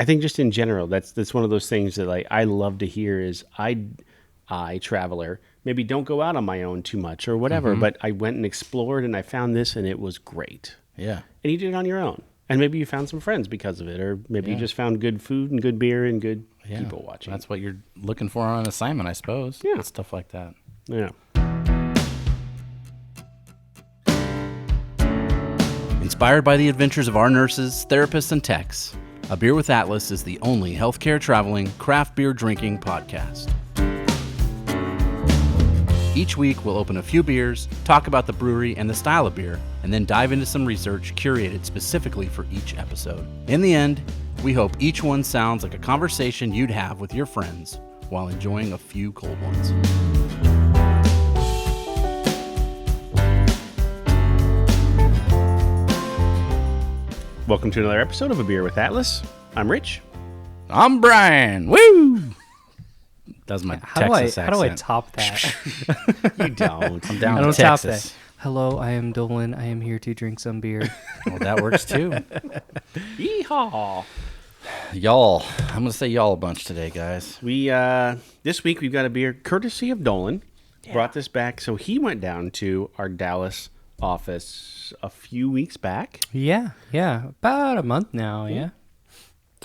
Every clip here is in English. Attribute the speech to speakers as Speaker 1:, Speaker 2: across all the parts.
Speaker 1: I think just in general, that's one of those things that like I love to hear is I traveler, maybe don't go out on my own too much or whatever, but I went and explored and I found this and it was great.
Speaker 2: Yeah.
Speaker 1: And you did it on your own. And maybe you found some friends because of it, or maybe you just found good food and good beer and good people watching.
Speaker 2: That's what you're looking for on an assignment, I suppose.
Speaker 1: Yeah.
Speaker 2: Stuff like that.
Speaker 1: Yeah.
Speaker 2: Inspired by the adventures of our nurses, therapists, and techs, A Beer with Atlas is the only healthcare traveling, craft beer drinking podcast. Each week, we'll open a few beers, talk about the brewery and the style of beer, and then dive into some research curated specifically for each episode. In the end, we hope each one sounds like a conversation you'd have with your friends while enjoying a few cold ones.
Speaker 1: Welcome to another episode of A Beer with Atlas. I'm Rich.
Speaker 2: I'm Brian. Woo! That's my
Speaker 3: How
Speaker 2: Texas accent.
Speaker 3: do I top that?
Speaker 1: You don't.
Speaker 2: I'm down
Speaker 3: I
Speaker 2: to
Speaker 3: don't top
Speaker 2: Texas.
Speaker 3: that. Hello, I am Dolan. I am here to drink some beer.
Speaker 2: Well, that works too.
Speaker 1: Yeehaw.
Speaker 2: Y'all. I'm going to say y'all a bunch today, guys.
Speaker 1: We this week we've got a beer courtesy of Dolan. Brought this back, so he went down to our Dallas office a few weeks back.
Speaker 3: Yeah, about a month now. Yeah.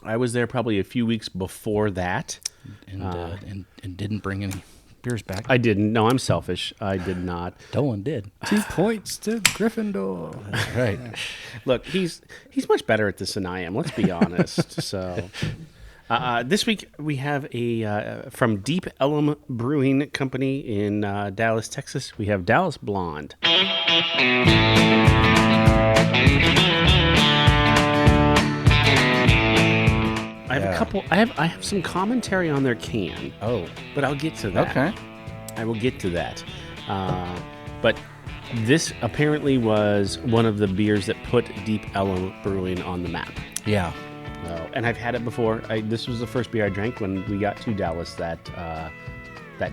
Speaker 1: I was there probably a few weeks before that.
Speaker 2: And didn't bring any beers back.
Speaker 1: I didn't. No, I'm selfish. I did not.
Speaker 2: Dolan did.
Speaker 3: 2 points to Gryffindor.
Speaker 2: Right.
Speaker 1: Look, he's much better at this than I am. Let's be honest. So, this week we have a from Deep Ellum Brewing Company in Dallas, Texas. We have Dallas Blonde. I have a couple. I have some commentary on their can.
Speaker 2: Oh.
Speaker 1: But I'll get to that.
Speaker 2: Okay.
Speaker 1: I will get to that. But this apparently was one of the beers that put Deep Ellum Brewing on the map.
Speaker 2: Yeah.
Speaker 1: And I've had it before. This was the first beer I drank when we got to Dallas that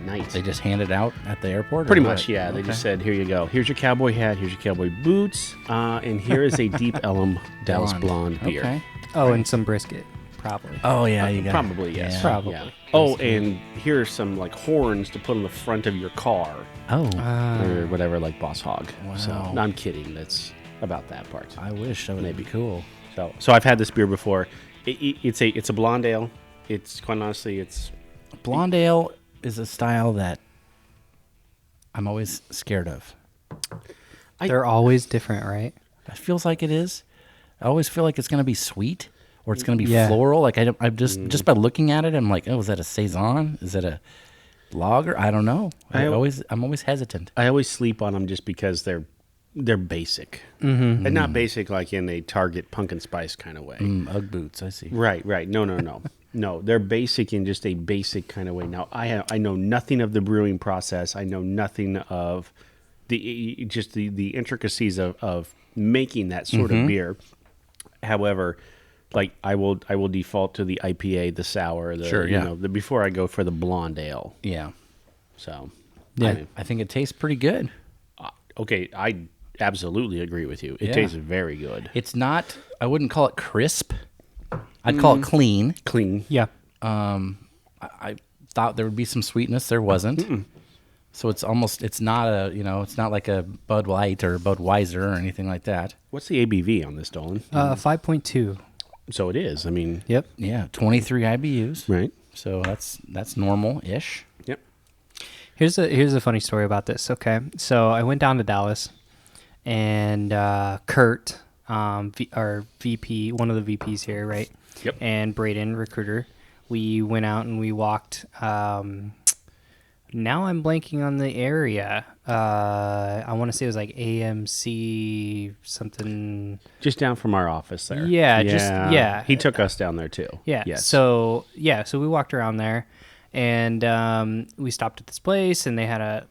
Speaker 1: night.
Speaker 2: They just handed out at the airport?
Speaker 1: Pretty
Speaker 2: or
Speaker 1: much,
Speaker 2: what?
Speaker 1: yeah. They
Speaker 2: Okay.
Speaker 1: just said, here you go. Here's your cowboy hat. Here's your cowboy boots. And here is a Deep Ellum Dallas Blonde beer.
Speaker 2: Okay.
Speaker 3: Oh, and some brisket, probably.
Speaker 2: Oh, yeah. You got
Speaker 1: Probably, yes.
Speaker 2: Yeah.
Speaker 3: Probably.
Speaker 1: Yeah. Oh, and here are some like horns to put on the front of your car.
Speaker 2: Oh.
Speaker 1: Or whatever, like Boss Hog.
Speaker 2: Wow.
Speaker 1: So, no, I'm kidding. That's about that part.
Speaker 2: I wish. That would
Speaker 1: Maybe.
Speaker 2: be cool.
Speaker 1: So I've had this beer before. It's a blonde ale. It's quite honestly, it's
Speaker 2: Blonde ale is a style that I'm always scared of.
Speaker 3: They're always different, right?
Speaker 2: It feels like it is. I always feel like it's going to be sweet or it's going to be
Speaker 3: Yeah.
Speaker 2: floral. Like I'm just by looking at it, I'm like, oh, is that a saison? Is that a lager? I don't know. I'm always hesitant.
Speaker 1: I always sleep on them just because they're basic, and not basic like in a Target pumpkin spice kind of way.
Speaker 2: Ugg boots, I see.
Speaker 1: Right. No. No, they're basic in just a basic kind of way. Now, I know nothing of the brewing process. I know nothing of the intricacies of making that sort of beer. However, like I will default to the IPA, the sour,
Speaker 2: Sure, yeah.
Speaker 1: before I go for the blonde ale.
Speaker 2: Yeah.
Speaker 1: So,
Speaker 3: Yeah.
Speaker 2: I think it tastes pretty good.
Speaker 1: Okay, I absolutely agree with you. It tastes very good.
Speaker 2: It's not, I wouldn't call it crisp. I'd call it clean.
Speaker 1: Clean.
Speaker 3: Yeah.
Speaker 2: I thought there would be some sweetness. There wasn't. So it's not it's not like a Bud Light or Budweiser or anything like that.
Speaker 1: What's the ABV on this, Dolan?
Speaker 3: 5.2.
Speaker 1: So it is. I mean,
Speaker 3: Yep.
Speaker 2: Yeah, 23 IBUs.
Speaker 1: right?
Speaker 2: So that's normal-ish.
Speaker 1: Yep.
Speaker 3: Here's a funny story about this. Okay, so I went down to Dallas, and Kurt, our VP, one of the VPs here, right?
Speaker 1: Yep.
Speaker 3: And Braden, recruiter, we went out and we walked. Now I'm blanking on the area. I want to say it was like AMC something.
Speaker 1: Just down from our office there.
Speaker 3: Yeah.
Speaker 1: He took us down there too.
Speaker 3: Yeah.
Speaker 1: Yes.
Speaker 3: So we walked around there, and we stopped at this place, and they had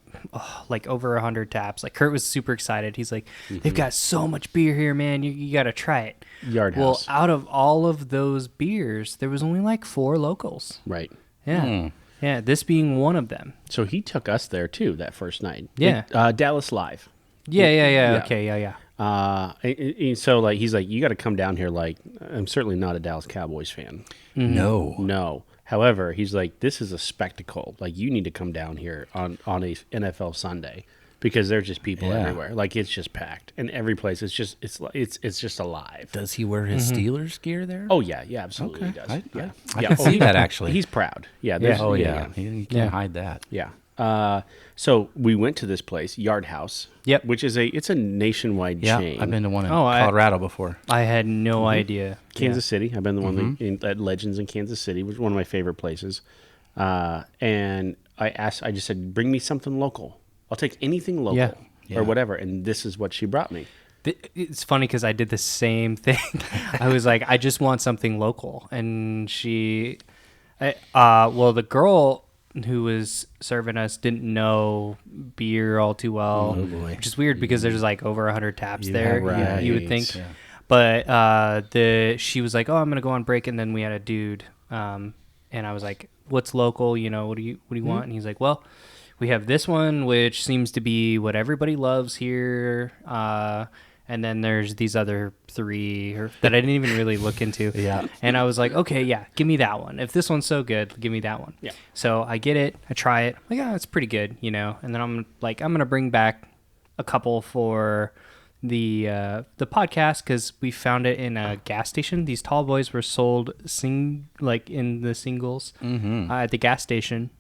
Speaker 3: like over 100 taps. Like Kurt was super excited. He's like, "They've got so much beer here, man. You got to try it."
Speaker 1: Yard
Speaker 3: Well,
Speaker 1: House.
Speaker 3: out of all of those beers, there was only like 4 locals.
Speaker 1: Right.
Speaker 3: Yeah. Yeah. This being one of them.
Speaker 1: So he took us there too that first night.
Speaker 3: Yeah.
Speaker 1: Dallas Live.
Speaker 3: Yeah. Okay. Yeah.
Speaker 1: So like he's like, you got to come down here. Like, I'm certainly not a Dallas Cowboys fan. No. However, he's like, this is a spectacle. Like, you need to come down here on a NFL Sunday because there's just people everywhere. Like, it's just packed, and every place it's just alive.
Speaker 2: Does he wear his Steelers gear there?
Speaker 1: Oh yeah, absolutely he does.
Speaker 2: I
Speaker 1: yeah.
Speaker 2: can see that actually.
Speaker 1: He's proud. Yeah.
Speaker 2: Oh yeah. You can't hide that.
Speaker 1: Yeah. So we went to this place, Yard House.
Speaker 3: Yep.
Speaker 1: Which is it's a nationwide chain.
Speaker 2: I've been to one in Colorado before.
Speaker 3: I had no idea.
Speaker 1: Kansas City. I've been the one at Legends in Kansas City, which is one of my favorite places. And I just said, bring me something local. I'll take anything local or whatever. And this is what she brought me.
Speaker 3: It's funny because I did the same thing. I was like, I just want something local. And the girl who was serving us didn't know beer all too well, which is weird because there's like over 100 taps there.
Speaker 1: Right.
Speaker 3: You would think. Yeah. But she was like, oh, I'm going to go on break. And then we had a dude. And I was like, what's local? You know, what do you want? And he's like, well, we have this one, which seems to be what everybody loves here. And then there's these other three that I didn't even really look into.
Speaker 2: Yeah.
Speaker 3: And I was like, okay, yeah, give me that one. If this one's so good, give me that one.
Speaker 1: Yeah.
Speaker 3: So I get it. I try it. I'm like, it's pretty good, you know. And then I'm going to bring back a couple for the podcast because we found it in a gas station. These tall boys were sold in the singles at the gas station.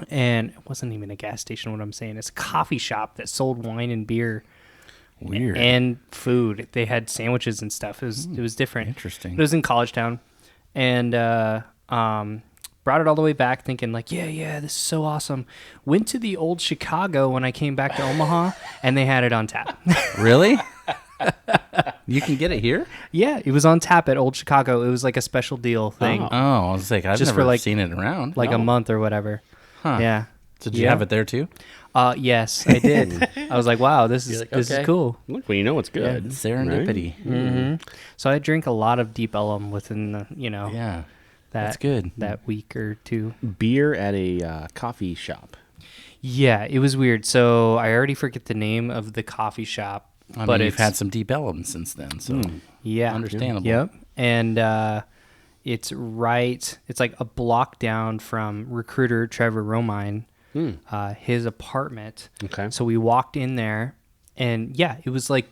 Speaker 3: And it wasn't even a gas station, what I'm saying. It's a coffee shop that sold wine and beer.
Speaker 2: Weird.
Speaker 3: And food. They had sandwiches and stuff. It was different.
Speaker 2: Interesting.
Speaker 3: It was in College Town. And brought it all the way back thinking like, yeah, this is so awesome. Went to the old Chicago when I came back to Omaha, and they had it on tap.
Speaker 2: Really? You can get it here?
Speaker 3: Yeah, it was on tap at Old Chicago. It was like a special deal thing.
Speaker 2: Oh, I was like, I've
Speaker 3: Just
Speaker 2: never
Speaker 3: for, like,
Speaker 2: seen it around.
Speaker 3: A month or whatever.
Speaker 2: Huh.
Speaker 3: Yeah.
Speaker 2: So did you have it there too?
Speaker 3: Yes, I did. I was like, wow, this is cool.
Speaker 1: Look, well, you know it's good.
Speaker 2: Serendipity.
Speaker 1: Right?
Speaker 3: Mm-hmm. So I drink a lot of Deep Ellum within the,
Speaker 2: that's good.
Speaker 3: That week or two.
Speaker 1: Beer at a coffee shop.
Speaker 3: Yeah, it was weird. So I already forget the name of the coffee shop.
Speaker 2: But you've had some Deep Ellum since then, so understandable.
Speaker 3: Yep. And it's like a block down from recruiter Trevor Romine, his apartment.
Speaker 1: Okay.
Speaker 3: So we walked in there, and it was like,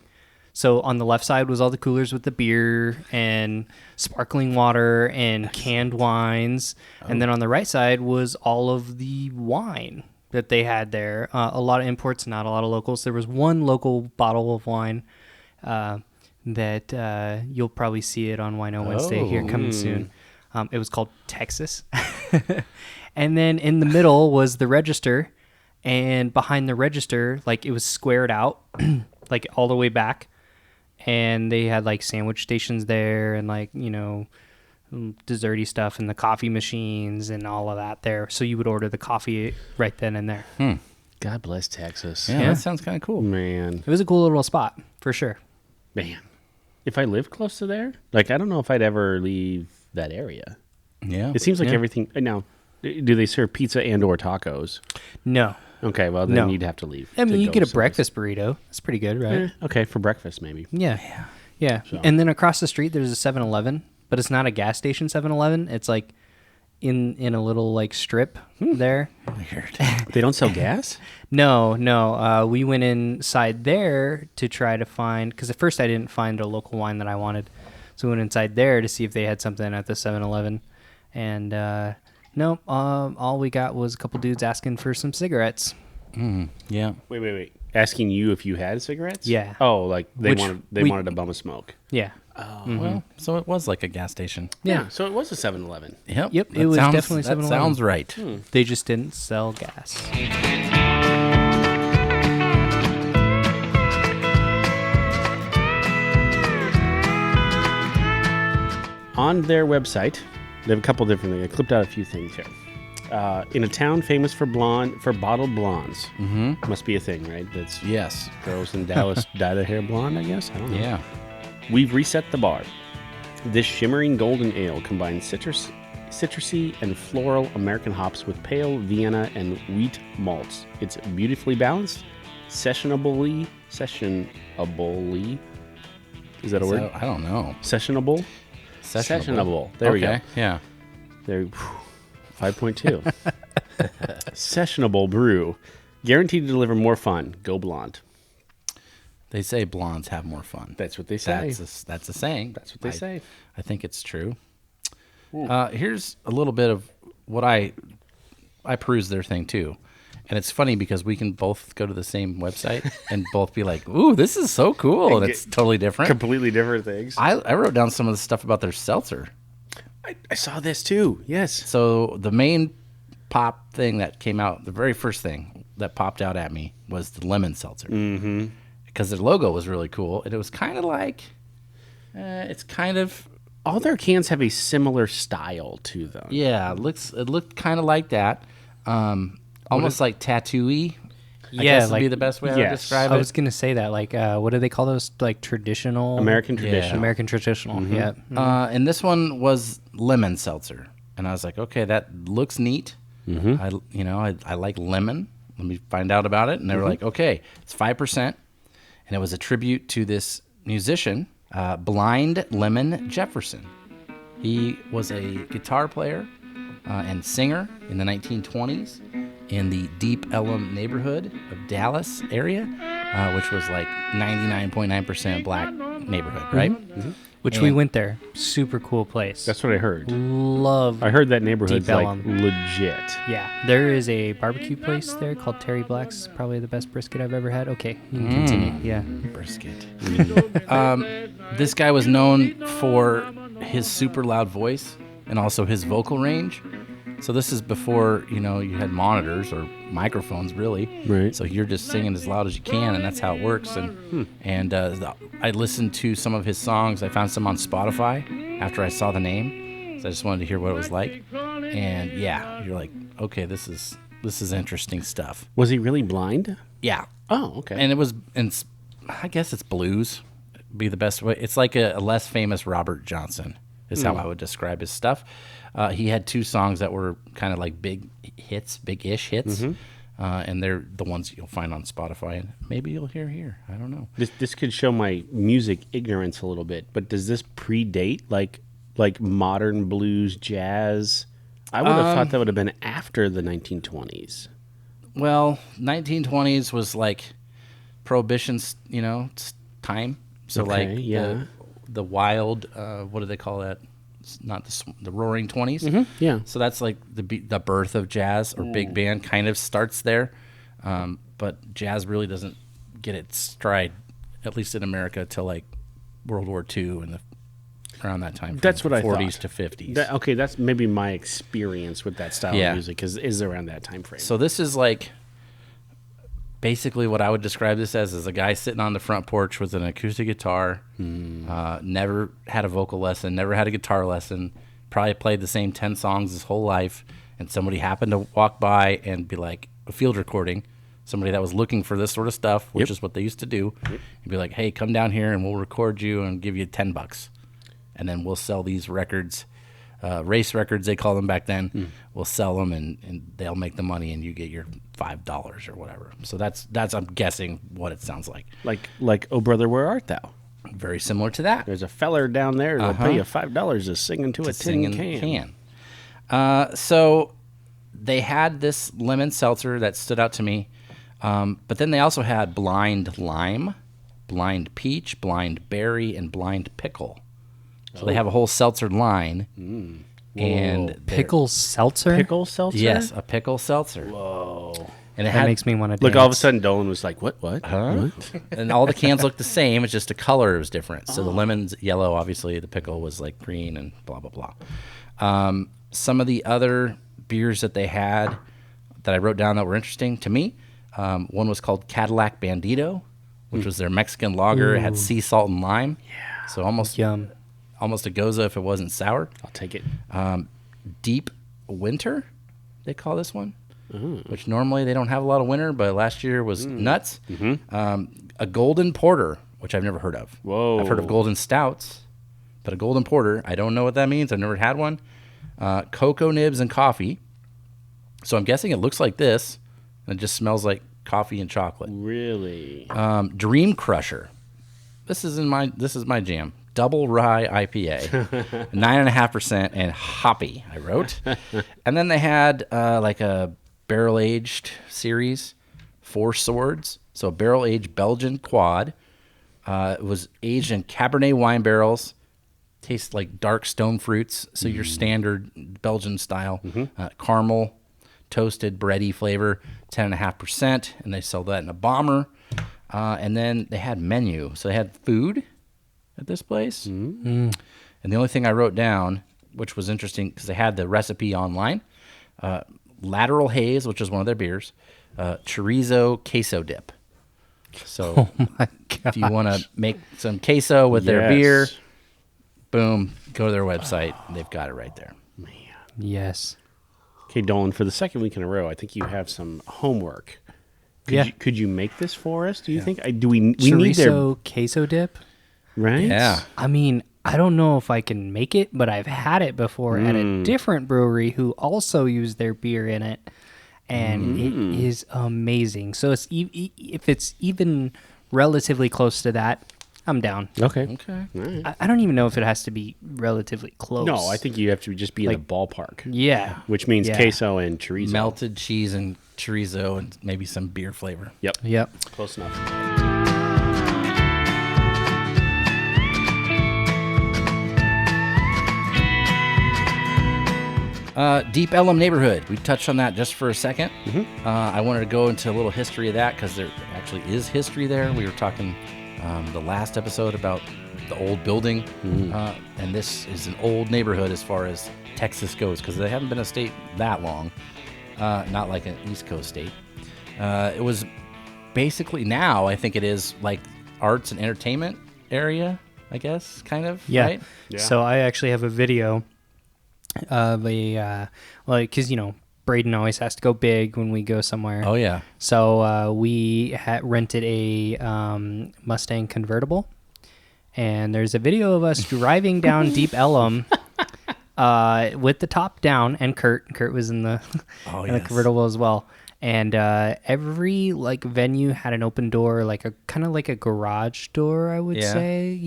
Speaker 3: so on the left side was all the coolers with the beer and sparkling water and canned wines. And then on the right side was all of the wine that they had there. A lot of imports, not a lot of locals. There was one local bottle of wine that you'll probably see it on Wino Wednesday here coming soon. It was called Texas. And then in the middle was the register. And behind the register, like it was squared out, like all the way back. And they had like sandwich stations there and like, desserty stuff and the coffee machines and all of that there. So you would order the coffee right then and there.
Speaker 1: God bless Texas.
Speaker 2: Yeah, that sounds kind of cool.
Speaker 1: Man.
Speaker 3: It was a cool little spot for sure.
Speaker 1: Man. If I lived close to there, like I don't know if I'd ever leave that area.
Speaker 2: Yeah.
Speaker 1: It seems like everything. Now, do they serve pizza and or tacos?
Speaker 3: No.
Speaker 1: Okay, well then you'd have to leave.
Speaker 3: I mean, you get a breakfast burrito. That's pretty good, right?
Speaker 1: Okay, for breakfast maybe.
Speaker 3: Yeah. So.
Speaker 1: So.
Speaker 3: And then across the street there's a 7-Eleven, but it's not a gas station 7-Eleven. It's like in a little like strip there.
Speaker 2: Weird.
Speaker 1: They don't sell gas?
Speaker 3: No. We went inside there to try to find, because at first I didn't find a local wine that I wanted. So we went inside there to see if they had something at the 7-Eleven. And no, all we got was a couple dudes asking for some cigarettes.
Speaker 2: Yeah.
Speaker 1: Wait. Asking you if you had cigarettes?
Speaker 3: Yeah.
Speaker 1: Oh, like they wanted a bum of smoke.
Speaker 3: Yeah.
Speaker 1: Oh.
Speaker 2: Well, so it was like a gas station.
Speaker 1: Yeah. So it was a 7-Eleven.
Speaker 2: Yep.
Speaker 3: It was definitely 7-Eleven.
Speaker 2: That sounds right.
Speaker 3: They just didn't sell gas.
Speaker 1: On their website, they have a couple different things. I clipped out a few things here. In a town famous for bottled blondes. Must be a thing, right? That's
Speaker 2: Yes.
Speaker 1: girls in Dallas dye their hair blonde, I guess. I don't know.
Speaker 2: Yeah.
Speaker 1: We've reset the bar. This shimmering golden ale combines citrusy and floral American hops with pale Vienna and wheat malts. It's beautifully balanced Sessionably. Is that a word?
Speaker 2: I don't know.
Speaker 1: Sessionable.
Speaker 2: Sessionable.
Speaker 1: There we go.
Speaker 2: Yeah.
Speaker 1: There. 5.2. Sessionable brew, guaranteed to deliver more fun. Go blonde.
Speaker 2: They say blondes have more fun.
Speaker 1: That's what they say.
Speaker 2: That's a saying.
Speaker 1: That's what they say.
Speaker 2: I think it's true. Here's a little bit of what I peruse their thing too. And it's funny because we can both go to the same website and both be like, ooh, this is so cool. And it's totally different.
Speaker 1: Completely different things.
Speaker 2: I wrote down some of the stuff about their seltzer.
Speaker 1: I saw this too. Yes.
Speaker 2: So the main pop thing that came out, the very first thing that popped out at me was the lemon seltzer. Mm-hmm. Because their logo was really cool. And it was kind of like, it's kind of...
Speaker 1: All their cans have a similar style to them.
Speaker 2: Yeah, it looked kind of like that. Almost like tattoo-y. I guess would be the best way I would describe it.
Speaker 3: I was going to say that. Like, what do they call those? Like traditional?
Speaker 1: American traditional.
Speaker 3: American traditional,
Speaker 1: Mm-hmm.
Speaker 3: yeah.
Speaker 2: And this one was lemon seltzer. And I was like, okay, that looks neat. Mm-hmm. I like lemon. Let me find out about it. And they were like, okay, it's 5%. And it was a tribute to this musician, Blind Lemon Jefferson. He was a guitar player and singer in the 1920s in the Deep Ellum neighborhood of Dallas area, which was like 99.9% black neighborhood, right?
Speaker 1: Mm-hmm.
Speaker 3: Which we went there. Super cool place.
Speaker 1: That's what I heard.
Speaker 3: Love.
Speaker 1: I heard that neighborhood's
Speaker 3: Deep
Speaker 1: like
Speaker 3: Ellum.
Speaker 1: legit.
Speaker 3: Yeah, there is a barbecue place there called Terry Black's. Probably the best brisket I've ever had. Okay, you can continue. Yeah,
Speaker 2: Brisket. This guy was known for his super loud voice and also his vocal range. So this is before, you had monitors or microphones, really.
Speaker 1: Right.
Speaker 2: So you're just singing as loud as you can, and that's how it works. And I listened to some of his songs. I found some on Spotify after I saw the name. So I just wanted to hear what it was like. And yeah, you're like, okay, this is interesting stuff.
Speaker 1: Was he really blind?
Speaker 2: Yeah.
Speaker 1: Oh, okay.
Speaker 2: And I guess it's blues, be the best way. It's like a less famous Robert Johnson is how I would describe his stuff. He had 2 songs that were kind of like big-ish hits, and they're the ones you'll find on Spotify, and maybe you'll hear here. I don't know.
Speaker 1: This could show my music ignorance a little bit, but does this predate like modern blues, jazz? I would have thought that would have been after the 1920s.
Speaker 2: Well, 1920s was like Prohibition's, time. So
Speaker 1: Okay,
Speaker 2: the wild, what do they call that? It's not the Roaring 20s.
Speaker 1: Mm-hmm, yeah.
Speaker 2: So that's like the birth of jazz or big band kind of starts there. But jazz really doesn't get its stride, at least in America, till like World War II and around that time.
Speaker 1: That's what I thought.
Speaker 2: 40s to 50s.
Speaker 1: Okay, that's maybe my experience with that style of music is around that time frame.
Speaker 2: So this is like basically what I would describe this as is a guy sitting on the front porch with an acoustic guitar, never had a vocal lesson, never had a guitar lesson, probably played the same 10 songs his whole life, and somebody happened to walk by and be like a field recording, somebody that was looking for this sort of stuff, which is what they used to do, and be like, hey, come down here and we'll record you and give you $10. And then we'll sell these records, race records they call them back then. We'll sell them and they'll make the money and you get your $5 or whatever. So that's I'm guessing what it sounds like.
Speaker 1: Like Oh Brother, Where Art Thou?
Speaker 2: Very similar to that.
Speaker 1: There's a feller down there that'll pay you $5 to sing into a tin can.
Speaker 2: So they had this lemon seltzer that stood out to me, but then they also had blind lime, blind peach, blind berry, and blind pickle. So they have a whole seltzer line. And
Speaker 3: pickle seltzer.
Speaker 1: Pickle seltzer?
Speaker 2: Yes, a pickle seltzer.
Speaker 1: Whoa.
Speaker 2: And it
Speaker 3: That
Speaker 2: had,
Speaker 3: makes me want to.
Speaker 1: Look, all of a sudden, Dolan was like, what?
Speaker 2: Huh? And all the cans looked the same. It's just the color was different. So the lemon's yellow, obviously. The pickle was like green and blah, blah, blah. Some of the other beers that they had that I wrote down that were interesting to me, one was called Cadillac Bandito, which was their Mexican lager. It had sea salt and lime. Yeah. So almost a Goza if it wasn't sour.
Speaker 1: I'll take it.
Speaker 2: Deep Winter, they call this one. Which normally they don't have a lot of winter, but last year was nuts. A golden porter, which I've never heard of.
Speaker 1: Whoa.
Speaker 2: I've heard of golden stouts, but a golden porter, I don't know what that means. I've never had one. Cocoa nibs and coffee. So I'm guessing it looks like this, and it just smells like coffee and chocolate.
Speaker 1: Really?
Speaker 2: Dream Crusher. This is my jam. Double rye IPA, 9.5% and hoppy. I wrote, and then they had like a barrel aged series, Four Swords. So a barrel aged Belgian quad. It was aged in Cabernet wine barrels. Tastes like dark stone fruits. So your standard Belgian style. Caramel, toasted, bready flavor, 10.5%. And they sell that in a bomber. And then they had menu. So they had food at this place. And the only thing I wrote down, which was interesting because they had the recipe online, Lateral Haze, which is one of their beers, chorizo queso dip. So if you want to make some queso with their beer, boom, go to their website. They've got it right there.
Speaker 1: Man.
Speaker 3: Yes.
Speaker 1: Okay, Dolan, for the second week in a row, I think you have some homework. Could you make this for us, do you think? We need their...
Speaker 3: Chorizo queso dip?
Speaker 1: Right?
Speaker 2: Yeah.
Speaker 3: I mean, I don't know if I can make it, but I've had it before at a different brewery who also used their beer in it, and it is amazing. So if it's even relatively close to that, I'm down.
Speaker 1: Okay.
Speaker 3: Right. I don't even know if it has to be relatively close.
Speaker 1: No, I think you have to just be in the ballpark.
Speaker 3: Yeah.
Speaker 1: Which means queso and chorizo.
Speaker 2: Melted cheese and chorizo and maybe some beer flavor.
Speaker 3: Yep.
Speaker 1: Close enough.
Speaker 2: Deep Ellum neighborhood. We touched on that just for a second. I wanted to go into a little history of that because there actually is history there. We were talking the last episode about the old building, and this is an old neighborhood as far as Texas goes because they haven't been a state that long, not like an East Coast state. It was basically now I think it is like arts and entertainment area, I guess, kind of.
Speaker 3: Yeah.
Speaker 2: Right?
Speaker 1: Yeah.
Speaker 3: So I actually have a video of because Braden always has to go big when we go somewhere.
Speaker 2: Oh yeah.
Speaker 3: So we rented a Mustang convertible, and there's a video of us driving down Deep Ellum with the top down, and Kurt was in the in the convertible as well. And every venue had an open door, like a kind of like a garage door, I would say,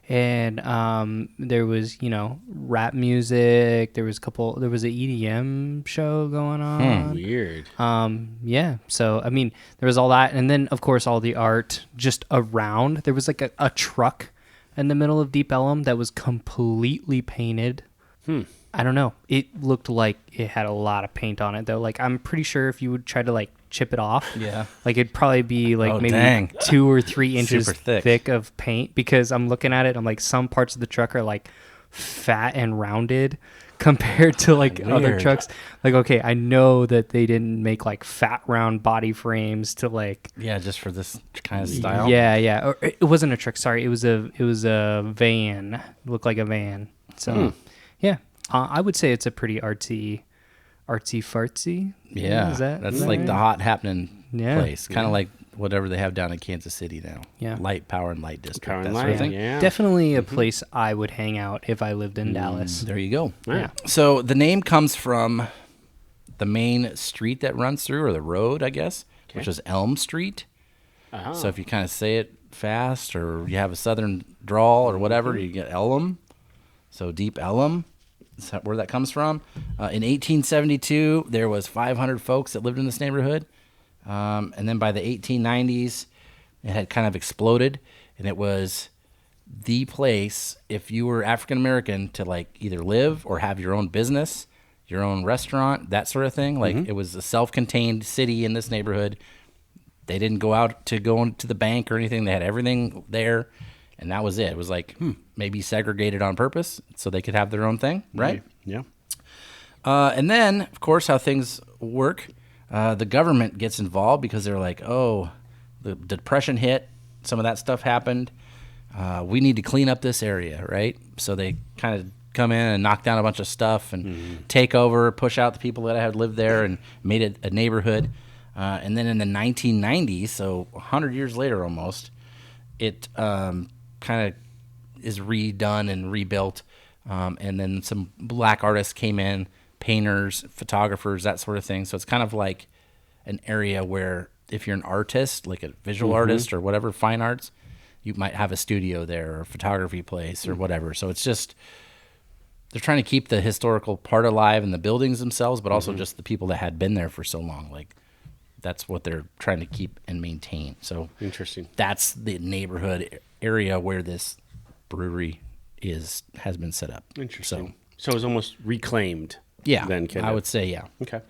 Speaker 3: And there was, rap music. There was an EDM show going on.
Speaker 1: Weird.
Speaker 3: Yeah. So, I mean, there was all that. And then, of course, all the art just around. There was like a truck in the middle of Deep Ellum that was completely painted. I don't know. It looked like it had a lot of paint on it, though. Like, I'm pretty sure if you would try to, chip it off, it'd probably be, maybe 2 or 3 inches thick of paint, because I'm looking at it, I'm like, some parts of the truck are, fat and rounded compared to, other trucks. Okay, I know that they didn't make, fat, round body frames to,
Speaker 2: just for this kind of style.
Speaker 3: Yeah. Or, it wasn't a truck, sorry. It was a van. It looked like a van. So, yeah. I would say it's a pretty artsy fartsy.
Speaker 2: Yeah, that's like the hot happening place, kind of like whatever they have down in Kansas City now.
Speaker 3: Yeah,
Speaker 2: light power and light district.
Speaker 1: Power and
Speaker 2: that
Speaker 1: light,
Speaker 2: sort of thing.
Speaker 1: yeah.
Speaker 3: Definitely a place I would hang out if I lived in Dallas.
Speaker 2: There you go.
Speaker 3: Yeah.
Speaker 2: So the name comes from the main street that runs through, or the road, I guess, which is Elm Street. Uh-huh. So if you kind of say it fast, or you have a southern drawl or whatever, you get Ellum. So Deep Ellum. That's where that comes from. In 1872, there was 500 folks that lived in this neighborhood. And then by the 1890s, it had kind of exploded. And it was the place, if you were African-American, to either live or have your own business, your own restaurant, that sort of thing. It was a self-contained city in this neighborhood. They didn't go out to go into the bank or anything. They had everything there. And that was it. It was maybe segregated on purpose so they could have their own thing, right?
Speaker 1: Yeah.
Speaker 2: And then, of course, how things work, the government gets involved because they're like, oh, the Depression hit, some of that stuff happened. We need to clean up this area, right? So they kind of come in and knock down a bunch of stuff and take over, push out the people that had lived there and made it a neighborhood. And then in the 1990s, so 100 years later almost, it kind of is redone and rebuilt, and then some black artists came in, painters, photographers, that sort of thing. So it's kind of like an area where if you're an artist, like a visual artist or whatever, fine arts, you might have a studio there or a photography place or whatever. So it's just, they're trying to keep the historical part alive in the buildings themselves, but also just the people that had been there for so long. Like, that's what they're trying to keep and maintain. So
Speaker 1: Interesting.
Speaker 2: that's the neighborhood area where this brewery has been set up.
Speaker 1: Interesting. So it was almost reclaimed.
Speaker 2: Yeah,
Speaker 1: Then kind
Speaker 2: I
Speaker 1: of.
Speaker 2: would say, yeah.
Speaker 1: Okay.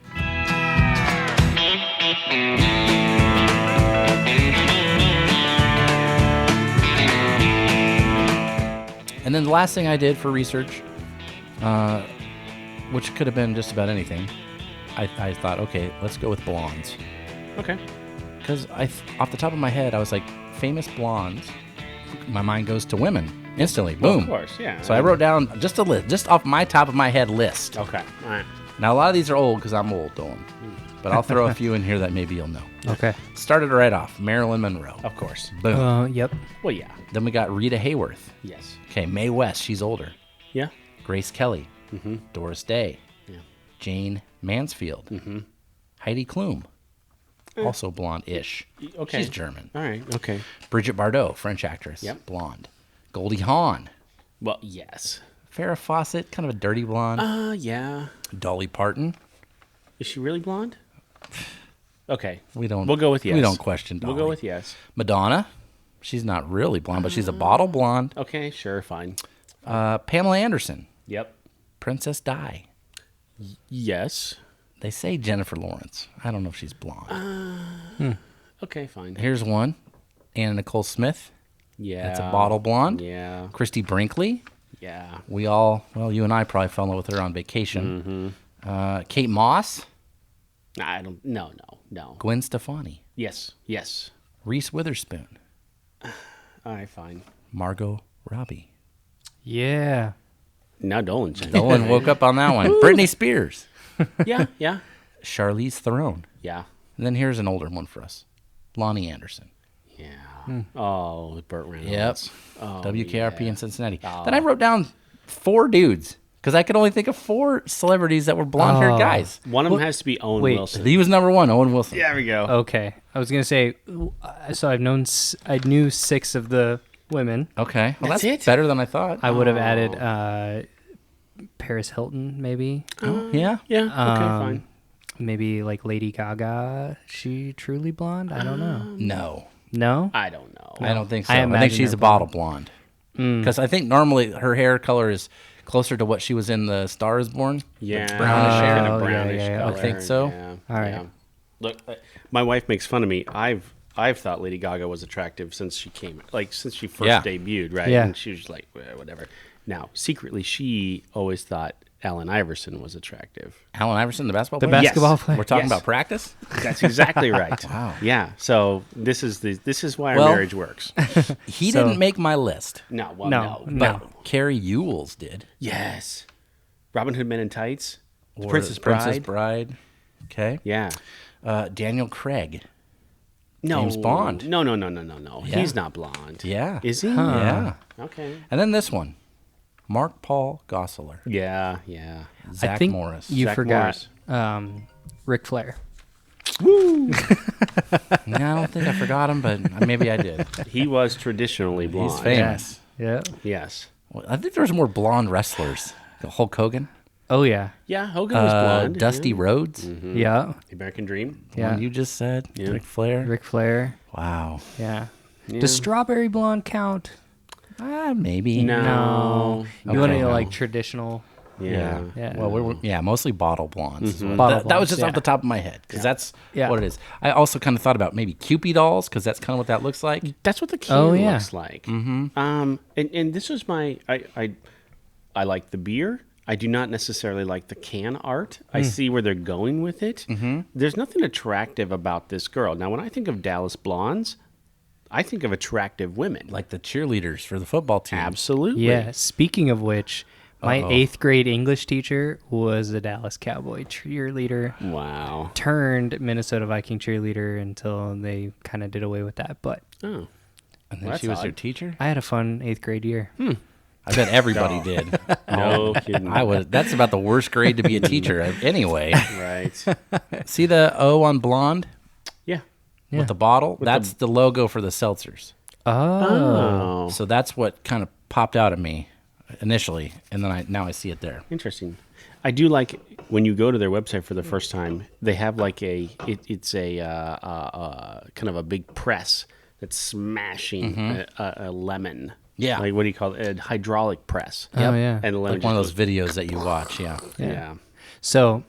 Speaker 2: And then the last thing I did for research, which could have been just about anything, I thought, okay, let's go with blondes.
Speaker 1: Okay.
Speaker 2: Because off the top of my head, I was like, famous blondes. My mind goes to women instantly.
Speaker 1: Well,
Speaker 2: Boom.
Speaker 1: of course, yeah.
Speaker 2: So I wrote down just a list, just off my top of my head list.
Speaker 1: Okay. All right.
Speaker 2: Now, a lot of these are old because I'm old, Dolan. But I'll throw a few in here that maybe you'll know.
Speaker 3: Okay.
Speaker 2: Started right off, Marilyn Monroe.
Speaker 1: Of course.
Speaker 2: Boom.
Speaker 3: Yep.
Speaker 1: Well, yeah.
Speaker 2: Then we got Rita Hayworth.
Speaker 1: Yes.
Speaker 2: Okay, Mae West, she's older.
Speaker 1: Yeah.
Speaker 2: Grace Kelly. Doris Day.
Speaker 1: Yeah.
Speaker 2: Jane Mansfield. Heidi Klum. Also blonde-ish.
Speaker 1: Okay.
Speaker 2: She's German.
Speaker 1: All right. Okay.
Speaker 2: Brigitte Bardot, French actress.
Speaker 1: Yep.
Speaker 2: Blonde. Goldie Hawn.
Speaker 1: Well, yes.
Speaker 2: Farrah Fawcett, kind of a dirty blonde.
Speaker 1: Yeah.
Speaker 2: Dolly Parton.
Speaker 1: Is she really blonde? Okay.
Speaker 2: We'll
Speaker 1: go with yes.
Speaker 2: We don't question Dolly.
Speaker 1: We'll go with yes.
Speaker 2: Madonna. She's not really blonde, but she's a bottle blonde.
Speaker 1: Okay, sure, fine.
Speaker 2: Pamela Anderson.
Speaker 1: Yep.
Speaker 2: Princess Di.
Speaker 1: Yes.
Speaker 2: They say Jennifer Lawrence. I don't know if she's blonde.
Speaker 1: Okay, fine.
Speaker 2: Here's one. Anna Nicole Smith.
Speaker 1: Yeah.
Speaker 2: That's a bottle blonde.
Speaker 1: Yeah.
Speaker 2: Christy Brinkley.
Speaker 1: Yeah.
Speaker 2: You and I probably fell in love with her on vacation. Kate Moss.
Speaker 1: I don't. No.
Speaker 2: Gwen Stefani.
Speaker 1: Yes. Yes.
Speaker 2: Reese Witherspoon.
Speaker 1: All right, fine.
Speaker 2: Margot Robbie.
Speaker 3: Yeah.
Speaker 1: Now Dolan.
Speaker 2: Dolan woke up on that one. Britney Spears.
Speaker 1: Yeah. Yeah.
Speaker 2: Charlize Theron.
Speaker 1: Yeah.
Speaker 2: And then here's an older one for us. Lonnie Anderson.
Speaker 1: Yeah. Oh, Burt Reynolds.
Speaker 2: Yep.
Speaker 1: Oh,
Speaker 2: WKRP
Speaker 1: yeah.
Speaker 2: in Cincinnati. Then I wrote down 4 dudes because I could only think of 4 celebrities that were blonde-haired guys.
Speaker 1: One of them has to be Owen Wilson.
Speaker 2: He was number 1, Owen Wilson.
Speaker 1: There we go.
Speaker 3: Okay. I was gonna say, so I knew 6 of the women.
Speaker 2: Okay. Well,
Speaker 1: That's
Speaker 2: that's
Speaker 1: it?
Speaker 2: better than I thought.
Speaker 3: I would have added Paris Hilton, maybe.
Speaker 2: Yeah.
Speaker 1: Yeah. Okay, fine.
Speaker 3: Maybe like Lady Gaga. She truly blonde? I don't know.
Speaker 2: No.
Speaker 3: No?
Speaker 1: I don't know.
Speaker 2: I don't think so.
Speaker 3: I
Speaker 2: I think
Speaker 3: imagine
Speaker 2: she's
Speaker 3: her
Speaker 2: a bottle blonde. Because I think normally her hair color is closer to what she was in The Star is Born.
Speaker 1: Yeah.
Speaker 2: The brownish hair.
Speaker 1: Kind
Speaker 3: Oh,
Speaker 1: of
Speaker 3: yeah,
Speaker 1: brownish
Speaker 3: yeah,
Speaker 1: color.
Speaker 2: I think so.
Speaker 1: Yeah.
Speaker 3: All right.
Speaker 1: Yeah. Look, my wife makes fun of me. I've thought Lady Gaga was attractive since she since she first
Speaker 2: Yeah.
Speaker 1: debuted, right?
Speaker 3: Yeah.
Speaker 1: And she was like, whatever. Now, secretly, she always thought Allen Iverson was attractive.
Speaker 2: Allen Iverson, the basketball
Speaker 3: The
Speaker 2: player?
Speaker 3: basketball
Speaker 1: Yes.
Speaker 3: player?
Speaker 2: We're talking
Speaker 1: Yes.
Speaker 2: about practice?
Speaker 1: That's exactly right.
Speaker 2: Wow.
Speaker 1: Yeah. So this is why our
Speaker 2: Well-
Speaker 1: marriage works.
Speaker 2: He
Speaker 3: So-
Speaker 2: didn't make my list,
Speaker 1: No. Well,
Speaker 3: No.
Speaker 1: no.
Speaker 2: but Carrie Ewells did.
Speaker 1: Yes. Robin Hood Men in Tights.
Speaker 2: Or
Speaker 1: Princess
Speaker 2: Princess
Speaker 1: Bride.
Speaker 2: Bride. Okay.
Speaker 1: Yeah.
Speaker 2: Daniel Craig.
Speaker 1: No.
Speaker 2: James Bond.
Speaker 1: No.
Speaker 2: Yeah.
Speaker 1: He's not blonde.
Speaker 2: Yeah.
Speaker 1: Is he?
Speaker 2: Yeah.
Speaker 1: Okay.
Speaker 2: And then this one. Mark Paul Gosselaar.
Speaker 1: Yeah.
Speaker 2: Zach
Speaker 3: I think
Speaker 2: Morris.
Speaker 3: you
Speaker 1: Zach
Speaker 3: forgot Ric Flair.
Speaker 2: No, I don't think I forgot him, but maybe I did.
Speaker 1: He was traditionally blonde.
Speaker 2: He's famous.
Speaker 3: Yeah.
Speaker 1: Yes.
Speaker 2: Well, I think there's more blonde wrestlers. Hulk Hogan.
Speaker 3: Oh, yeah.
Speaker 1: Yeah, Hogan was blonde.
Speaker 2: Dusty
Speaker 1: yeah.
Speaker 2: Rhodes.
Speaker 3: Yeah.
Speaker 1: The American Dream.
Speaker 3: Yeah.
Speaker 2: One you just said.
Speaker 1: Yeah.
Speaker 2: Ric Flair.
Speaker 3: Ric Flair.
Speaker 2: Wow.
Speaker 3: Yeah.
Speaker 1: Yeah.
Speaker 3: Does strawberry blonde count?
Speaker 2: Maybe.
Speaker 1: No.
Speaker 3: You want to
Speaker 2: no.
Speaker 3: like traditional?
Speaker 1: Yeah.
Speaker 3: Yeah.
Speaker 2: Well, we're mostly bottle blondes. is what-
Speaker 3: Bottle
Speaker 2: that was
Speaker 3: blondes,
Speaker 2: just
Speaker 3: yeah.
Speaker 2: off the top of my head because that's
Speaker 3: Yeah.
Speaker 2: what it is. I also kind of thought about maybe Cupid dolls because that's kind of what that looks like.
Speaker 1: That's what the can
Speaker 3: Oh, yeah.
Speaker 1: looks like. Mm-hmm. And this was my I like the beer. I do not necessarily like the can art. I see where they're going with it. Mm-hmm. There's nothing attractive about this girl. Now, when I think of Dallas Blondes, I think of attractive women.
Speaker 2: Like the cheerleaders for the football team.
Speaker 1: Absolutely.
Speaker 3: Yeah. Speaking of which, my 8th grade English teacher was a Dallas Cowboy cheerleader.
Speaker 1: Wow.
Speaker 3: Turned Minnesota Viking cheerleader until they kind of did away with that. But
Speaker 1: Oh.
Speaker 2: And then
Speaker 1: That's
Speaker 2: she was your
Speaker 1: odd.
Speaker 2: teacher?
Speaker 3: I had a fun 8th grade year.
Speaker 2: I bet everybody did.
Speaker 1: No kidding.
Speaker 2: I was. That's about the worst grade to be a teacher anyway.
Speaker 1: Right.
Speaker 2: See the O on blonde?
Speaker 1: Yeah.
Speaker 2: with the bottle. That's the logo for the seltzers.
Speaker 3: Oh.
Speaker 2: So that's what kind of popped out at me initially, and then now I see it there.
Speaker 1: Interesting. I do like when you go to their website for the first time, they have like it's a kind of a big press that's smashing a lemon.
Speaker 2: Yeah.
Speaker 1: Like, what do you call it? A hydraulic press.
Speaker 3: Oh, yeah.
Speaker 1: And the lemon
Speaker 2: Like one of
Speaker 1: just
Speaker 2: those videos that you watch. Yeah.
Speaker 1: Yeah.
Speaker 3: So,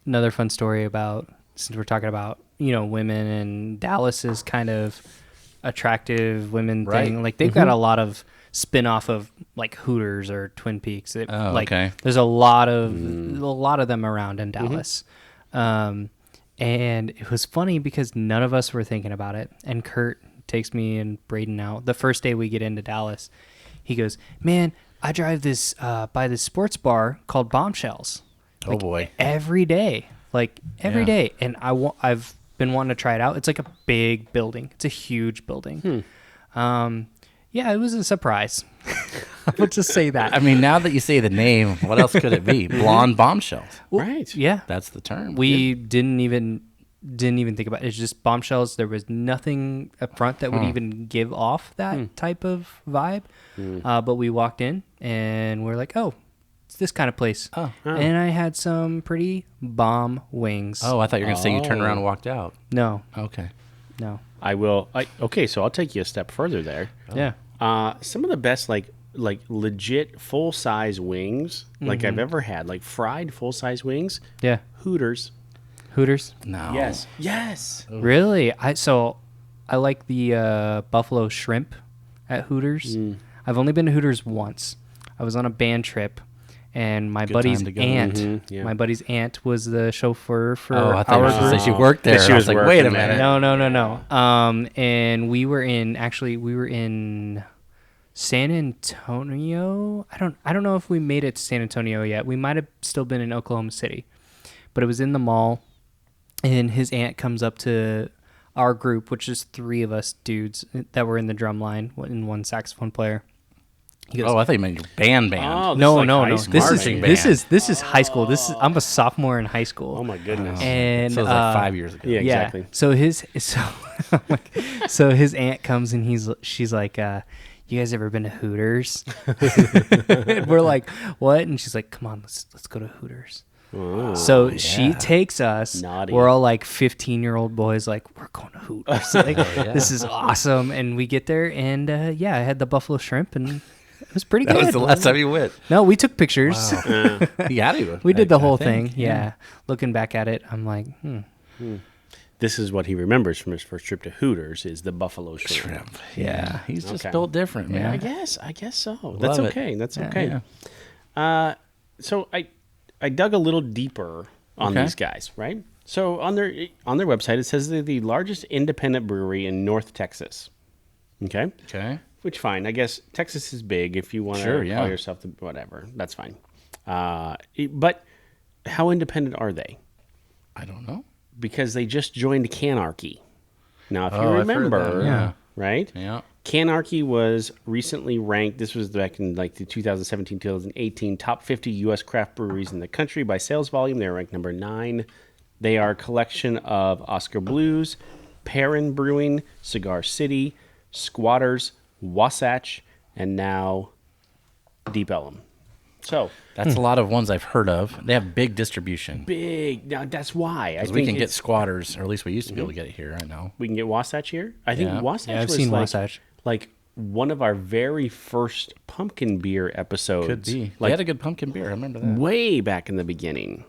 Speaker 3: another fun story about, since we're talking about, women, and Dallas is kind of attractive women thing. Like, they've got a lot of spin-off of like Hooters or Twin Peaks.
Speaker 2: Okay.
Speaker 3: There's a lot of them around in Dallas. And it was funny because none of us were thinking about it. And Kurt takes me and Braden out the first day we get into Dallas. He goes, "Man, I drive this by this sports bar called Bombshells.
Speaker 2: Oh boy,
Speaker 3: every day, day." And I've been wanting to try it out. It's like a big building. It's a huge building. Yeah, it was a surprise. I'll just say that.
Speaker 2: I mean, now that you say the name, what else could it be? Blonde bombshells.
Speaker 1: Right.
Speaker 3: Yeah,
Speaker 2: That's the term.
Speaker 3: we didn't even think about it. It's just Bombshells. There was nothing up front that would even give off that type of vibe. But we walked in and we're like, oh, it's this kind of place.
Speaker 2: Oh.
Speaker 3: And I had some pretty bomb wings.
Speaker 2: Oh, I thought you were going to say you turned around and walked out.
Speaker 3: No,
Speaker 2: Okay.
Speaker 3: no.
Speaker 1: Okay, so I'll take you a step further there.
Speaker 3: Yeah.
Speaker 1: Some of the best like legit full size wings like I've ever had, like fried full size wings.
Speaker 3: Yeah.
Speaker 1: Hooters.
Speaker 3: Hooters.
Speaker 2: No.
Speaker 1: Yes.
Speaker 3: Really? I like the buffalo shrimp at Hooters. I've only been to Hooters once. I was on a band trip, and my buddy's
Speaker 2: time to go.
Speaker 3: aunt,
Speaker 1: yeah.
Speaker 3: my buddy's aunt was the chauffeur for
Speaker 2: Oh, I thought you
Speaker 3: our
Speaker 2: were going to
Speaker 3: group.
Speaker 2: say she worked there.
Speaker 1: She
Speaker 2: I
Speaker 1: was
Speaker 2: was like,
Speaker 1: working
Speaker 2: wait a
Speaker 1: there.
Speaker 2: minute.
Speaker 3: No. And we were in San Antonio. I don't know if we made it to San Antonio yet. We might have still been in Oklahoma City, but it was in the mall. And his aunt comes up to our group, which is 3 of us dudes that were in the drum line and 1 saxophone player. He goes,
Speaker 2: Oh, I thought you meant your band.
Speaker 1: Oh, this is
Speaker 3: no,
Speaker 1: like
Speaker 3: no,
Speaker 1: high
Speaker 3: no.
Speaker 1: school.
Speaker 2: Marching band.
Speaker 3: This is high school. I'm a sophomore in high school.
Speaker 1: Oh my goodness.
Speaker 3: And
Speaker 2: So it was like 5 years ago.
Speaker 1: Yeah, exactly.
Speaker 3: So so his aunt comes and she's like, "You guys ever been to Hooters?" And we're like, "What?" And she's like, "Come on, let's go to Hooters." So she takes us.
Speaker 1: Naughty.
Speaker 3: We're all like 15-year-old boys, like, we're going to Hooters. Like, this is awesome. And we get there, and I had the buffalo shrimp, and it was pretty
Speaker 2: That
Speaker 3: good.
Speaker 2: was the last time you went.
Speaker 3: No, we took pictures.
Speaker 2: You had to.
Speaker 3: We did the
Speaker 2: I
Speaker 3: whole
Speaker 2: think.
Speaker 3: thing. Yeah. Looking back at it, I'm like,
Speaker 1: This is what he remembers from his first trip to Hooters is the buffalo shrimp.
Speaker 2: Shrimp. Yeah. He's just
Speaker 1: Okay.
Speaker 2: built different, man.
Speaker 1: I guess so. That's
Speaker 2: Love it.
Speaker 1: okay. That's okay.
Speaker 2: Yeah.
Speaker 1: So I dug a little deeper on
Speaker 2: Okay.
Speaker 1: these guys, right? So on their website it says they're the largest independent brewery in North Texas. Okay?
Speaker 2: Okay.
Speaker 1: Which fine. I guess Texas is big if you want
Speaker 2: Sure,
Speaker 1: to
Speaker 2: yeah.
Speaker 1: call yourself whatever. That's fine. But how independent are they?
Speaker 2: I don't know.
Speaker 1: Because they just joined Canarchy. Now, if you
Speaker 2: Oh, I've heard of
Speaker 1: remember,
Speaker 2: them, yeah.
Speaker 1: right?
Speaker 2: Yeah.
Speaker 1: Canarchy was recently ranked, this was back in like the 2017-2018, top 50 U.S. craft breweries in the country by sales volume. They were ranked number 9. They are a collection of Oscar Blues, Perrin Brewing, Cigar City, Squatters, Wasatch, and now Deep Ellum. So
Speaker 2: That's a lot of ones I've heard of. They have big distribution.
Speaker 1: big. Now that's why I
Speaker 2: Because
Speaker 1: think
Speaker 2: we can get
Speaker 1: it's-
Speaker 2: squatters, or at least we used to be able to get it here. I know.
Speaker 1: we can get Wasatch here. I think
Speaker 2: Yeah.
Speaker 1: Wasatch
Speaker 3: Yeah, I've
Speaker 1: was
Speaker 3: seen
Speaker 1: like,
Speaker 3: Wasatch.
Speaker 1: like one of our very first pumpkin beer episodes.
Speaker 2: Could be. They
Speaker 1: Like
Speaker 2: had a good pumpkin beer. I remember that.
Speaker 1: way back in the beginning.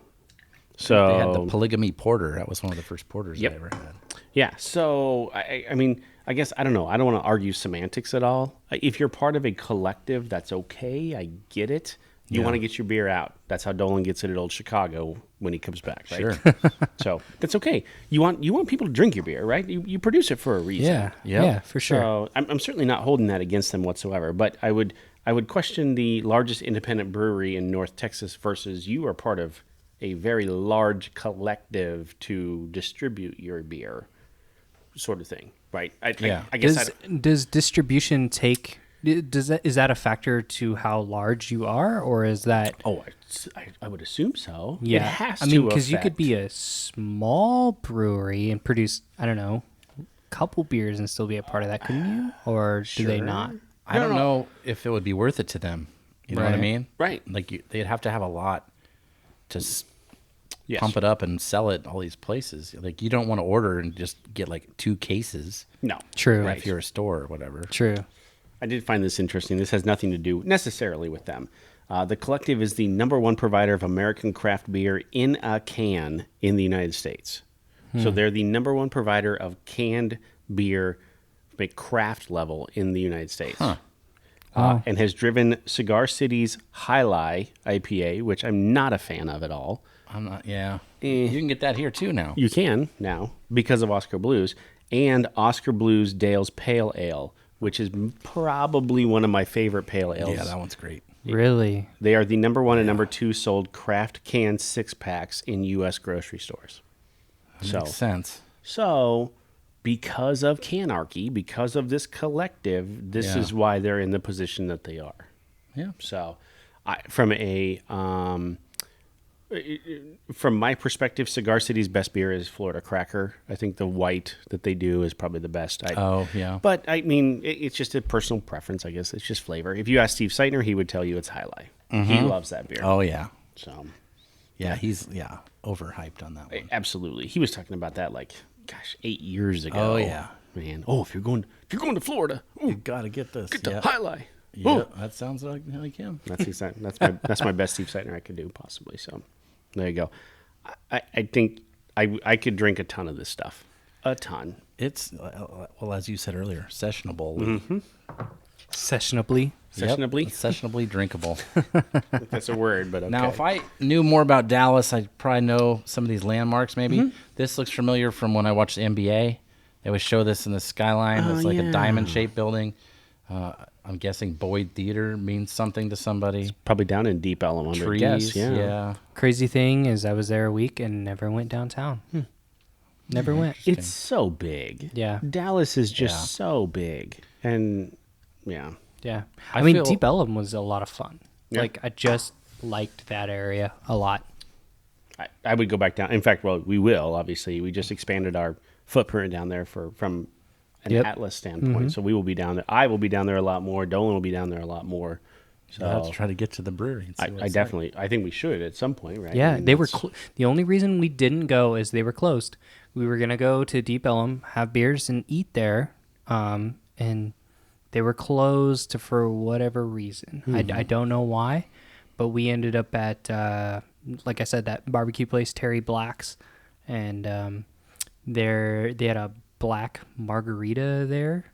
Speaker 1: So
Speaker 2: They had the polygamy porter. That was one of the first porters
Speaker 1: Yep.
Speaker 2: I ever had.
Speaker 1: yeah. So I mean, I guess I don't know. I don't want to argue semantics at all. If you're part of a collective, that's okay. I get it. You want to get your beer out. That's how Dolan gets it at Old Chicago when he comes back, right?
Speaker 2: Sure.
Speaker 1: So that's okay. You want people to drink your beer, right? You produce it for a reason.
Speaker 3: yeah,
Speaker 2: Yep.
Speaker 3: yeah, for sure.
Speaker 1: So I'm certainly not holding that against them whatsoever. But I would question the largest independent brewery in North Texas versus you are part of a very large collective to distribute your beer, sort of thing, right? I guess
Speaker 3: Does distribution take? Is that a factor to how large you are, or is that?
Speaker 1: I would assume so.
Speaker 3: Yeah,
Speaker 1: It has
Speaker 3: I mean,
Speaker 1: to
Speaker 3: because you could
Speaker 1: affect.
Speaker 3: be a small brewery and produce, I don't know, couple beers and still be a part of that, couldn't you? Or do they not?
Speaker 2: I don't know if it would be worth it to them. You know what I
Speaker 3: Right.
Speaker 2: mean?
Speaker 1: Right.
Speaker 2: Like they'd have to have a lot to
Speaker 1: Yes.
Speaker 2: pump it up and sell it all these places. Like you don't want to order and just get like 2 cases
Speaker 1: No.
Speaker 3: True.
Speaker 2: if you're a store or whatever.
Speaker 3: True.
Speaker 1: I did find this interesting. This has nothing to do necessarily with them. The collective is the #1 provider of American craft beer in a can in the United States. So they're the #1 provider of canned beer from a craft level in the United States. And has driven Cigar City's High Lie IPA, which I'm not a fan of at all.
Speaker 2: I'm not. Yeah, you can get that here too now.
Speaker 1: You can now because of Oscar Blues and Oscar Blues Dale's Pale Ale, which is probably one of my favorite pale ales.
Speaker 2: Yeah, that one's great.
Speaker 3: Really?
Speaker 1: They are the #1 and #2 sold craft canned 6-packs in U.S. grocery stores.
Speaker 2: Makes sense.
Speaker 1: So because of Canarchy, because of this collective, this
Speaker 2: Yeah.
Speaker 1: is why they're in the position that they are.
Speaker 2: Yeah.
Speaker 1: So, from my perspective, Cigar City's best beer is Florida Cracker. I think the white that they do is probably the best.
Speaker 2: Oh, yeah.
Speaker 1: But I mean, it's just a personal preference, I guess. It's just flavor. If you ask Steve Seitner, he would tell you it's High Lie. He loves that beer.
Speaker 2: Oh, yeah.
Speaker 1: So,
Speaker 2: Yeah, he's overhyped on that one.
Speaker 1: absolutely, he was talking about that 8 years ago.
Speaker 2: Oh, yeah.
Speaker 1: Man. Oh, if you're going to Florida,
Speaker 2: You gotta get this.
Speaker 1: get the
Speaker 2: yeah.
Speaker 1: High Lie.
Speaker 2: Yeah, that sounds like him.
Speaker 1: That's my best Steve Seitner I could do possibly. So there you go. I think I could drink a ton of this stuff, a ton.
Speaker 2: It's well, as you said earlier, sessionable.
Speaker 3: Sessionably.
Speaker 1: Sessionably?
Speaker 2: Yep, sessionably drinkable.
Speaker 1: That's a word, but okay.
Speaker 2: Now, if I knew more about Dallas, I'd probably know some of these landmarks. Maybe this looks familiar from when I watched the NBA. They would show this in the skyline. It's like a diamond-shaped building. I'm guessing Boyd Theater means something to somebody.
Speaker 1: probably down in Deep Ellum, I would guess.
Speaker 2: yeah.
Speaker 3: Crazy thing is I was there a week and never went downtown. Never went.
Speaker 1: It's so big.
Speaker 3: Yeah.
Speaker 1: Dallas is just
Speaker 2: Yeah.
Speaker 1: so big, and yeah.
Speaker 3: Yeah.
Speaker 2: I
Speaker 3: I mean,
Speaker 2: feel-
Speaker 3: Deep Ellum was a lot of fun.
Speaker 1: Yeah.
Speaker 3: Like, I just liked that area a lot.
Speaker 1: I would go back down. In fact, well, we will, obviously. We just expanded our footprint down there from an
Speaker 3: Yep.
Speaker 1: Atlas standpoint. So we will be down there. I will be down there a lot more. Dolan will be down there a lot more. So
Speaker 2: I'll have to try to get to the brewery. And see what
Speaker 1: I
Speaker 2: it's
Speaker 1: definitely, I think we should at some point, right?
Speaker 3: Yeah,
Speaker 1: I mean,
Speaker 3: they were.
Speaker 1: that's-
Speaker 3: The only reason we didn't go is they were closed. We were gonna go to Deep Ellum, have beers, and eat there, and they were closed for whatever reason. I don't know why, but we ended up at, like I said, that barbecue place, Terry Black's, and they had a black margarita there.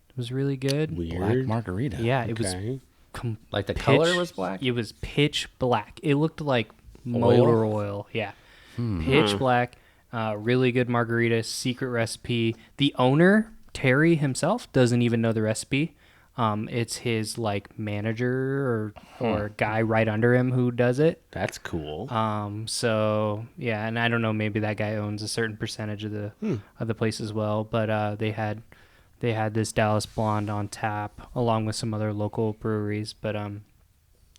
Speaker 3: It was really good.
Speaker 1: Weird.
Speaker 2: Black margarita.
Speaker 3: Yeah, it was
Speaker 1: Okay.
Speaker 2: Like the color was black?
Speaker 3: It was pitch black. It looked like
Speaker 2: Oil?
Speaker 3: motor oil. Yeah. Pitch black. Really good margarita. Secret recipe. The owner, Terry himself, doesn't even know the recipe. It's his manager or guy right under him who does it.
Speaker 1: That's cool.
Speaker 3: So yeah, and I don't know, maybe that guy owns a certain percentage of the place as well. But they had this Dallas Blonde on tap along with some other local breweries. But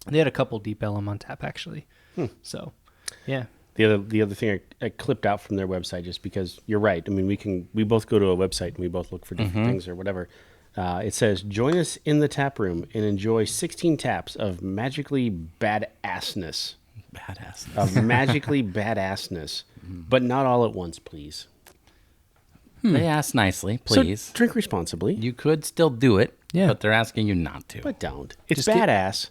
Speaker 3: they had a couple Deep Ellum on tap actually. So yeah.
Speaker 1: The other thing I clipped out from their website, just because you're right. I mean, we both go to a website and we both look for different things or whatever. It says, join us in the tap room and enjoy 16 taps of magically badassness. But not all at once, please.
Speaker 2: They asked nicely, please.
Speaker 1: So drink responsibly,
Speaker 2: You could still do it,
Speaker 3: Yeah.
Speaker 2: but they're asking you not to.
Speaker 1: but don't. It's
Speaker 3: Just get-
Speaker 1: badass,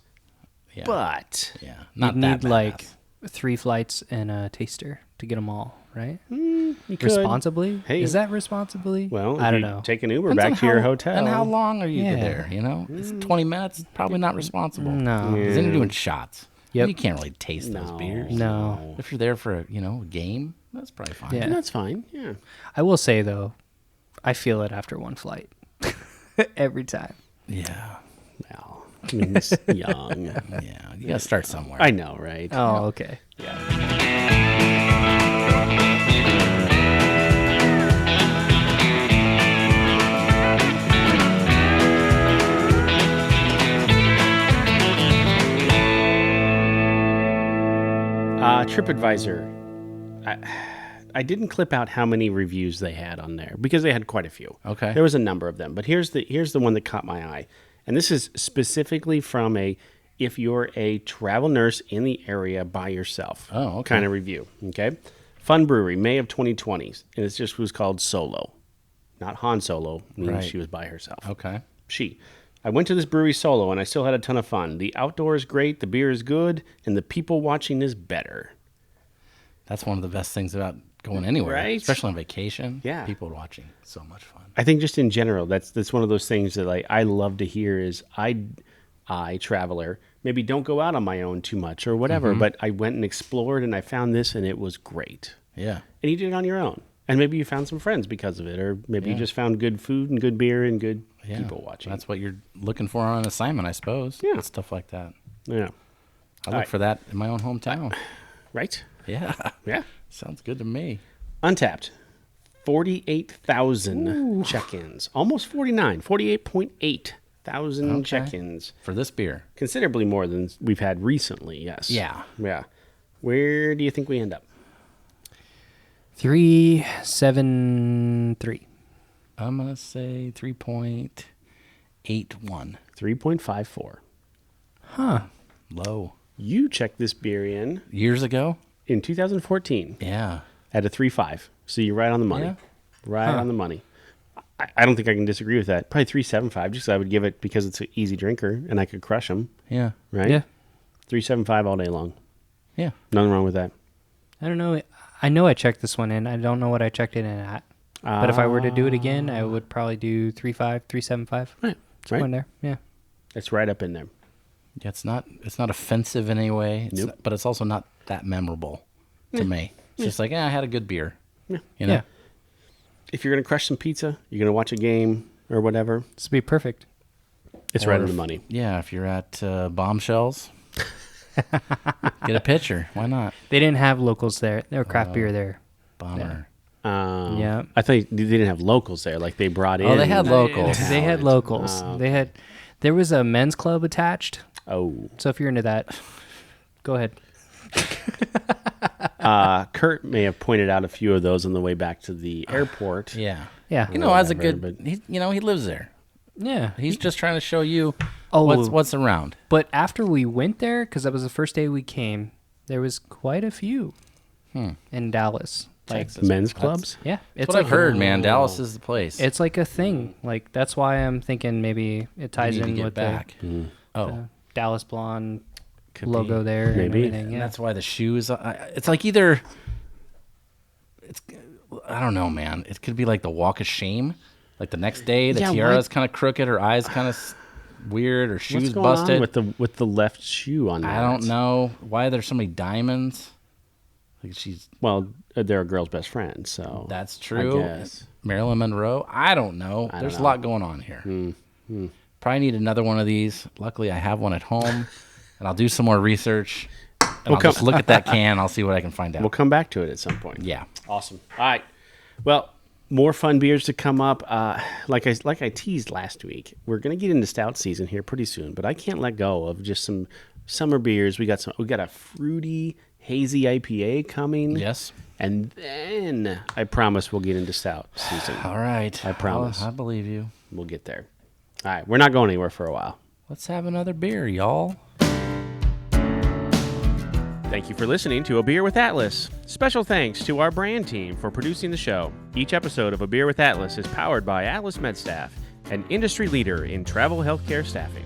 Speaker 2: yeah.
Speaker 1: but
Speaker 2: yeah,
Speaker 3: You'd
Speaker 2: not that
Speaker 3: need
Speaker 2: badass.
Speaker 3: 3 flights and a taster to get them all, right?
Speaker 1: you could.
Speaker 3: Responsibly?
Speaker 1: Hey.
Speaker 3: Is that responsibly?
Speaker 1: Well,
Speaker 3: I
Speaker 1: if
Speaker 3: don't
Speaker 1: you
Speaker 3: know.
Speaker 1: take an Uber
Speaker 2: Depends
Speaker 1: back
Speaker 2: on
Speaker 1: to your
Speaker 2: how-
Speaker 1: hotel.
Speaker 2: And how long are you
Speaker 3: Yeah.
Speaker 2: there? It's 20 minutes. Probably not responsible.
Speaker 3: No.
Speaker 2: Because then you're doing shots.
Speaker 3: Yep.
Speaker 2: You can't really taste those beers.
Speaker 3: No.
Speaker 2: If you're there for a game, that's probably fine.
Speaker 3: Yeah.
Speaker 1: And that's fine. Yeah.
Speaker 3: I will say though, I feel it after one flight. Every time.
Speaker 2: Yeah.
Speaker 1: Well, I mean, it's young.
Speaker 2: Yeah. You got to start somewhere.
Speaker 1: I know, right?
Speaker 3: Oh, okay.
Speaker 1: Tripadvisor. I didn't clip out how many reviews they had on there because they had quite a few.
Speaker 2: Okay.
Speaker 1: There was a number of them, but here's the one that caught my eye. And this is specifically from if you're a travel nurse in the area by yourself kind of review. Okay. Fun Brewery, May of 2020. And it just was called Solo. Not Han Solo, meaning she was by herself.
Speaker 2: Okay.
Speaker 1: I went to this brewery solo and I still had a ton of fun. The outdoor is great, the beer is good, and the people watching is better.
Speaker 2: That's one of the best things about going anywhere,
Speaker 1: Right?
Speaker 2: especially on vacation.
Speaker 1: Yeah.
Speaker 2: People watching. So much fun.
Speaker 1: I think just in general, that's one of those things that I love to hear is I, traveler, maybe don't go out on my own too much or whatever, but I went and explored and I found this and it was great.
Speaker 2: Yeah.
Speaker 1: And you did it on your own. And maybe you found some friends because of it, or maybe you just found good food and good beer and good people watching.
Speaker 2: That's what you're looking for on an assignment, I suppose.
Speaker 1: Yeah.
Speaker 2: Stuff like that.
Speaker 1: Yeah.
Speaker 2: I look for that in my own hometown.
Speaker 1: Right?
Speaker 2: Yeah.
Speaker 1: Yeah.
Speaker 2: Sounds good to me.
Speaker 1: Untapped. 48,000 check-ins. Almost 49. 48.8 thousand check-ins.
Speaker 2: For this beer.
Speaker 1: Considerably more than we've had recently, yes.
Speaker 2: Yeah.
Speaker 1: Yeah. Where do you think we end up?
Speaker 3: 373.
Speaker 2: I'm going to say 3.81.
Speaker 1: 3.54.
Speaker 3: Huh.
Speaker 2: Low.
Speaker 1: You checked this beer in
Speaker 2: Years ago?
Speaker 1: 2014
Speaker 2: Yeah.
Speaker 1: at a 3.5. So you're right on the money.
Speaker 2: Yeah.
Speaker 1: Right on the money. I don't think I can disagree with that. Probably 3.75, just 'cause I would give it because it's an easy drinker and I could crush them.
Speaker 2: Yeah.
Speaker 1: Right?
Speaker 3: Yeah.
Speaker 1: 3.75 all day long.
Speaker 2: Yeah.
Speaker 1: Nothing wrong with that.
Speaker 3: I don't know. I know I checked this one in. I don't know what I checked it in at. But if I were to do it again, I would probably do 3.5, 3.75.
Speaker 1: Right.
Speaker 3: Somewhere in there. Yeah.
Speaker 1: It's right up in there.
Speaker 2: Yeah, it's not offensive in any way, but it's also not that memorable to me. It's just like, I had a good beer.
Speaker 1: Yeah.
Speaker 2: You know?
Speaker 3: Yeah.
Speaker 1: If you're going to crush some pizza, you're going to watch a game or whatever,
Speaker 3: This would be perfect.
Speaker 1: it's
Speaker 2: Or
Speaker 1: right on
Speaker 2: if-
Speaker 1: the money.
Speaker 2: Yeah, if you're at Bombshells, get a pitcher. Why not?
Speaker 3: They didn't have locals there. There were craft beer there.
Speaker 2: Bomber.
Speaker 3: Yeah.
Speaker 1: I thought they didn't have locals there. Like they brought in.
Speaker 2: Oh, they had locals.
Speaker 3: They had locals. There was a men's club attached.
Speaker 1: Oh.
Speaker 3: So if you're into that, go ahead.
Speaker 1: Kurt may have pointed out a few of those on the way back to the airport.
Speaker 2: Yeah.
Speaker 3: Yeah.
Speaker 2: You know, as a
Speaker 1: Whatever,
Speaker 2: good,
Speaker 1: but-
Speaker 2: he lives there.
Speaker 3: Yeah.
Speaker 2: He's just trying to show you
Speaker 3: Oh.
Speaker 2: what's around.
Speaker 3: But after we went there, because that was the first day we came, there was quite a few in Dallas. Like,
Speaker 2: Texas.
Speaker 1: Men's clubs?
Speaker 3: yeah,
Speaker 2: That's
Speaker 3: it's
Speaker 2: what
Speaker 3: like
Speaker 2: I've heard, man. Dallas is the place.
Speaker 3: It's like a thing. Like that's why I'm thinking maybe it ties
Speaker 2: need to
Speaker 3: in
Speaker 2: get
Speaker 3: with
Speaker 2: back.
Speaker 3: the Dallas Blonde
Speaker 2: Could
Speaker 3: logo
Speaker 2: be.
Speaker 3: there. And
Speaker 1: Maybe.
Speaker 3: everything,
Speaker 2: And
Speaker 3: yeah.
Speaker 2: that's why the shoes. It's like either. I don't know, man. It could be like the walk of shame. Like the next day, the
Speaker 1: Yeah,
Speaker 2: tiara's kind of crooked, her eyes kind of weird, her shoes
Speaker 1: What's going
Speaker 2: busted.
Speaker 1: on with the left shoe on that?
Speaker 2: I don't know why there's so many diamonds. Like she's.
Speaker 1: Well, they're a girl's best friend, so
Speaker 2: That's true.
Speaker 1: I guess.
Speaker 2: Marilyn Monroe. I don't know. There's a lot going on here. Probably need another one of these. Luckily, I have one at home, and I'll do some more research. And I'll just look at that can. I'll see what I can find out.
Speaker 1: We'll come back to it at some point.
Speaker 2: Yeah.
Speaker 1: Awesome. All right. Well, more fun beers to come up. Like I teased last week, we're gonna get into stout season here pretty soon, but I can't let go of just some summer beers. We got a fruity, hazy IPA coming.
Speaker 2: Yes.
Speaker 1: And then I promise we'll get into stout season.
Speaker 2: All right.
Speaker 1: I promise.
Speaker 2: I believe you.
Speaker 1: We'll get there. All right. We're not going anywhere for a while.
Speaker 2: Let's have another beer, y'all.
Speaker 1: Thank you for listening to A Beer with Atlas. Special thanks to our brand team for producing the show. Each episode of A Beer with Atlas is powered by Atlas MedStaff, an industry leader in travel healthcare staffing.